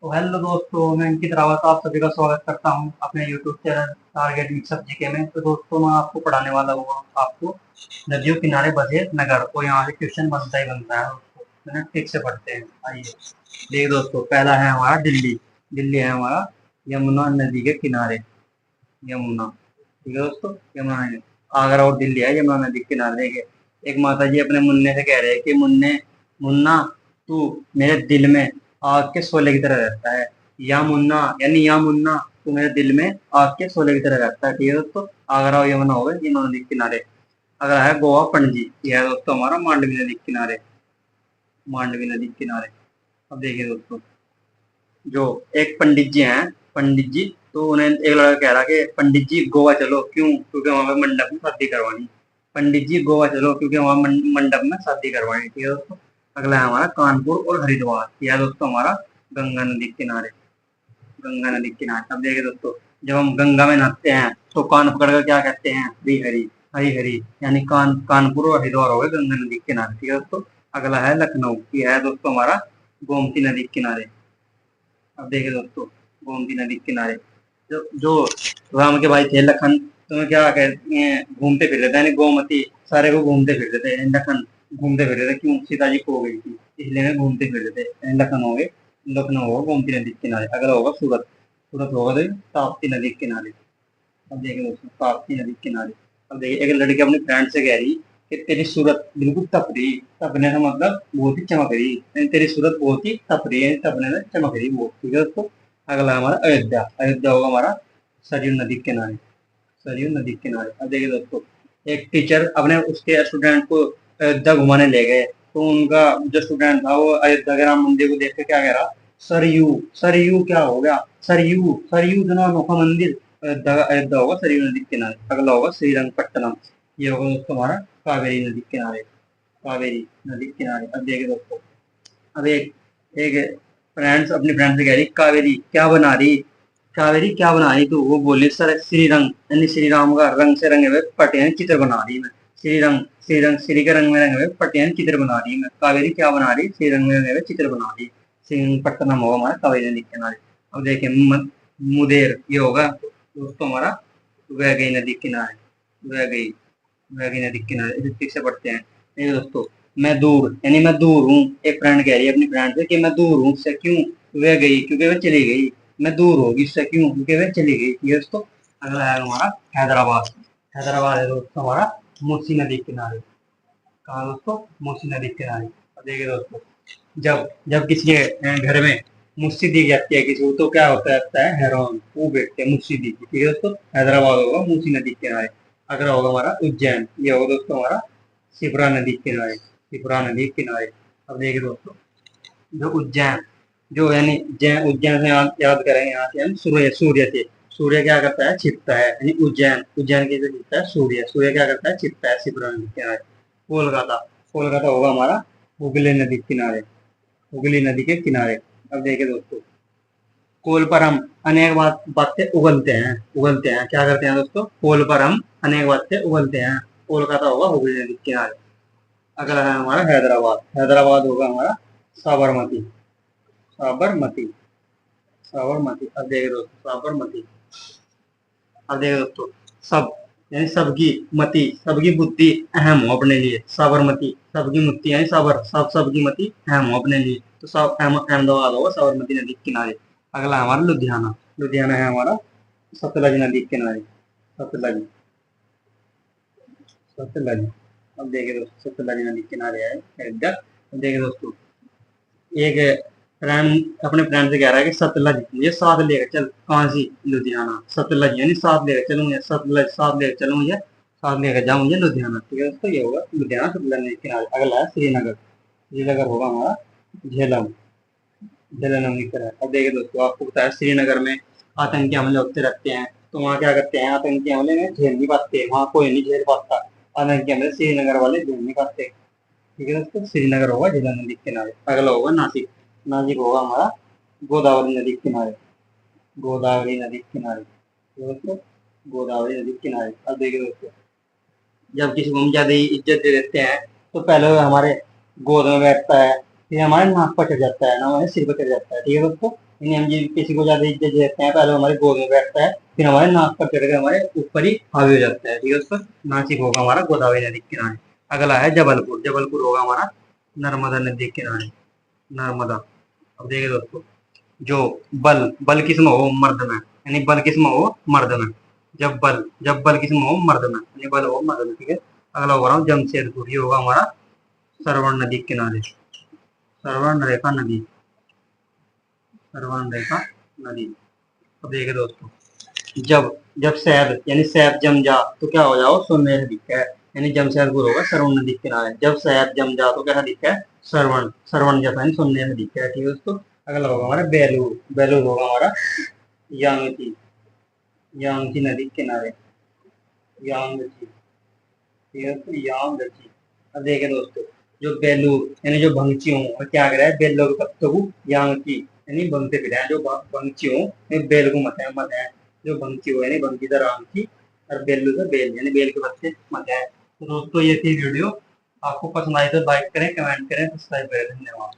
तो हेलो दोस्तों, मैं अंकित रावत आप सभी का स्वागत करता हूं अपने YouTube channel target mixup GK में। तो दोस्तों, मैं आपको पढ़ाने वाला हूँ आपको नदियों किनारे बसे नगर, और यहाँ से क्वेश्चन बनता ही बनता है दोस्तों। मैंने ठीक से पढ़ते हैं, आइए। देखिए दोस्तों, पहला है हमारा दिल्ली। दिल्ली है हमारा यमुना नदी के किनारे। यमुना, ठीक है दोस्तों, यमुना नदी। आगरा और दिल्ली है यमुना नदी के किनारे। देखिए, एक माता जी अपने मुन्ने से कह रहे हैं कि मुन्ने, मुन्ना, तू मेरे दिल में आग के शोले की तरह रहता है। या मुन्ना, यानी या मुन्ना, तू मेरे दिल में आग के शोले की तरह रहता है। ठीक है दोस्तों, आगरा और यमुना हो गए यमुना नदी के किनारे। अगला है गोवा पणजी। यह है दोस्तों हमारा मांडवी नदी के किनारे। मांडवी नदी के किनारे। अब देखिए दोस्तों, जो एक पंडित जी हैं, पंडित जी, तो उन्हें एक लड़का कह रहा कि पंडित जी गोवा चलो, क्यों? क्योंकि वहां पे मंडप में शादी करवानी। पंडित जी गोवा चलो क्योंकि वहां मंडप में शादी करवानी। ठीक है दोस्तों। अगला है हमारा कानपुर और हरिद्वार। यह है दोस्तों हमारा गंगा नदी के किनारे। गंगा नदी के किनारे। अब देखिए दोस्तों, जब हम गंगा में नहाते हैं तो कान पकड़ कर क्या कहते हैं? हरी हरी, हरी हरी। यानी कानपुर और हरिद्वार हो गए गंगा नदी के किनारे। ठीक है दोस्तों। अगला है लखनऊ। यह है दोस्तों हमारा गोमती नदी के किनारे। अब देखिए दोस्तों, गोमती नदी के किनारे जो जो राम के भाई थे लखन, तो क्या कहते हैं, घूमते फिर रहे थे, यानी गोमती सारे को घूमते फिर रहे थे। लखन घूमते फिर रहे थे, क्यों? सीता जी खो गई थी, इसलिए वे घूमते फिर रहे थे। लखन हो गए, लखनऊ होगा गोमती नदी के किनारे। अगला होगा सूरत। सूरत होगा तो ताप्ती नदी के किनारे। अब देखिए दोस्तों, ताप्ती नदी के किनारे। अब देखिए, एक लड़की अपनी फ्रेंड से कह रही कि तेरी सूरत बिल्कुल तप रही। तपने का मतलब बहुत ही चमक रही, यानी तेरी सूरत बहुत ही तप रही है, तपने में चमक रही बहुत। ठीक है दोस्तों। अगला हमारा अयोध्या। अयोध्या होगा हमारा सरयू नदी के किनारे। सरयू नदी के किनारे। अब देखिए दोस्तों, एक टीचर अपने उसके स्टूडेंट को अयोध्या घुमाने ले गए, तो उनका जो स्टूडेंट था वो अयोध्या के राम मंदिर को देख के क्या कह रहा? सरयू। सरयू क्या हो गया? सरयू, सरयू इतना अनोखा मंदिर। अयोध्या होगा सरयू नदी के किनारे। अगला होगा श्रीरंगपट्टनम। ये होगा दोस्तों हमारा कावेरी नदी के किनारे। कावेरी नदी के किनारे। अब देखिए दोस्तों, अब एक एक फ्रेंड्स अपनी फ्रेंड से कह रही कावेरी क्या बना रही? कावेरी क्या बना रही? तो वो बोली सर श्री रंग, यानी श्री राम का रंग से रंगे हुए पटियान चित्र बना रही मैं। श्री रंग, श्री रंग, श्री के रंग में रंगे हुए पटियान चित्र बना रही मैं। कावेरी क्या बना रही? श्री रंग में रंगे हुए चित्र बना रही। श्रीरंगपट्टनम होगा हमारा कावेरी नदी के किनारे। अब देखिए मुदेर, ये होगा दोस्तों हमारा वैगई नदी के किनारे। वैगई, वैगई नदी के किनारे। इसे ठीक से पढ़ते हैं। ये दोस्तों, मैं दूर, यानी मैं दूर हूँ। एक फ्रेंड कह रही है अपनी फ्रेंड से कि मैं दूर हूँ उससे, क्यों? वह गई क्योंकि वह चली गई। मैं दूर होगी उससे, क्यों? क्योंकि वह चली गई। ठीक है दोस्तों। अगला है हमारा हैदराबाद। हैदराबाद है दोस्तों हमारा मूसी नदी के किनारे। कहा दोस्तों? मूसी नदी के किनारे। अब देखिए दोस्तों, जब जब किसी के घर में मुस्सी दी जाती है किसी को, तो क्या होता है हैरान, वो बैठते हैं मुस्सी दी। ठीक है दोस्तों। हैदराबाद होगा मूसी नदी के किनारे। अगला होगा हमारा उज्जैन। ये होगा दोस्तों हमारा शिप्रा नदी के किनारे। शिप्रा नदी के किनारे। अब देखिए दोस्तों, जो उज्जैन, जो यानी उज्जैन से याद करेंगे, यहाँ से हम सूर्य, सूर्य से सूर्य क्या करता है? छिपता है। यानी उज्जैन, उज्जैन कैसे छिपता है? सूर्य, सूर्य क्या करता है? छिपता है शिप्रा नदी के किनारे। कोलकाता, कोलकाता होगा हमारा हुगली नदी के किनारे। हुगली नदी के किनारे। अब देखिए दोस्तों, कोल पर हम अनेक बातें उगलते हैं। उगलते हैं, क्या करते हैं दोस्तों? कोल पर हम अनेक बातें उगलते हैं। कोलकाता होगा हुगली नदी के किनारे। अगला है हमारा हैदराबाद। हैदराबाद होगा हमारा साबरमती। साबरमती, साबरमती। अब देखिए दोस्तों, साबरमती। अब देखिए दोस्तों, सब, यानी सबकी मति, सबकी बुद्धि अहम हो अपने लिए। साबरमती, सबकी मुक्ति, यानी साबर, सबकी मति अहम हो अपने लिए। तो सब अहमदाबाद होगा साबरमती नदी के किनारे। अगला हमारा लुधियाना। लुधियाना है हमारा सतलज नदी के किनारे। सतलज, सतलज। अब देखिए दोस्तों, सतलज नदी के किनारे है इधर। अब देखिए दोस्तों, एक फ्रेंड अपने फ्रेंड से कह रहा है कि सतलज ये साथ लेकर चल। कहाँ से? लुधियाना। सतलज यानी साथ लेकर चलूँ, या सतलज साथ लेकर चलूँ, या साथ लेकर जाऊँ, या लुधियाना। ठीक है दोस्तों, ये होगा लुधियाना सतलज नदी के किनारे। अगला है श्रीनगर। श्रीनगर होगा हमारा झेलम। झेलम नदी के किनारे। अब देखिए दोस्तों, आपको पता है श्रीनगर में आतंकी हमले होते रहते हैं, तो वहाँ क्या करते हैं? आतंकी हमले में झेल नहीं पाते, वहाँ कोई नहीं झेल पाता आतंकी हमले, श्रीनगर वाले झेल नहीं पाते। ठीक है दोस्तों, श्रीनगर होगा झेलम नदी के किनारे। अगला होगा नासिक। नासिक होगा हमारा गोदावरी नदी के किनारे। गोदावरी नदी के किनारे दोस्तों, गोदावरी नदी के किनारे। अब देखिए दोस्तों, जब किसी को हम ज्यादा ही इज्जत दे देते हैं, तो पहले वो हमारे गोद में बैठता है, फिर हमारे नाक पर चढ़ जाता है ना, हमारे सिर पर चढ़ जाता है। ठीक है दोस्तों। यानी हम जी किसी को ज्यादा इज्जत देते हैं, पहले हमारे गोद में बैठता है, फिर हमारे नाक पर चढ़ के हमारे ऊपर ही हावी हो जाता है, ठीक है। उसका नासिक होगा हमारा गोदावरी नदी के किनारे। अगला है जबलपुर। जबलपुर होगा हमारा नर्मदा नदी के किनारे, नर्मदा। अब देखिए दोस्तों, जो बल बल किस्म हो मर्द में, यानी बल किस्म हो मर्द में, जब बल किस्म हो मर्द में, यानी बल हो मर्द में, ठीक है। अगला हो रहा हूँ जमशेदपुर। ये होगा हमारा सरवण नदी के किनारे, सरवण रेखा नदी, सरवण रेखा नदी। अब देखिए दोस्तों, जब जब सैद यानी सैद जम जा तो क्या हो जाओ सुमेर दिखा है, यानी जमशेदपुर होगा सरवण नदी के किनारे। जब सैद जम जा तो क्या दिखा है, सरवण, सरवण जैसा यानी सुनने में दिखा है, ठीक है दोस्तों। अगला होगा हमारा बेलूर। बेलूर होगा हमारा यामती, यामती नदी के किनारे, यामती, ठीक है दोस्तों, यामती। अब देखिए दोस्तों, जो बेलूर यानी जो भंगची हूँ और क्या कर रहा है, बेलों के पत्तों को यामती यानी भंगते फिर जो भंगची हूँ बेल को मत है, जो भंगची हो यानी भंगी दर आमची, और बेलू से बेल यानी बेल के पत्ते मत है। तो दोस्तों ये थी वीडियो, आपको पसंद आई तो लाइक करें, कमेंट करें, सब्सक्राइब करें। धन्यवाद।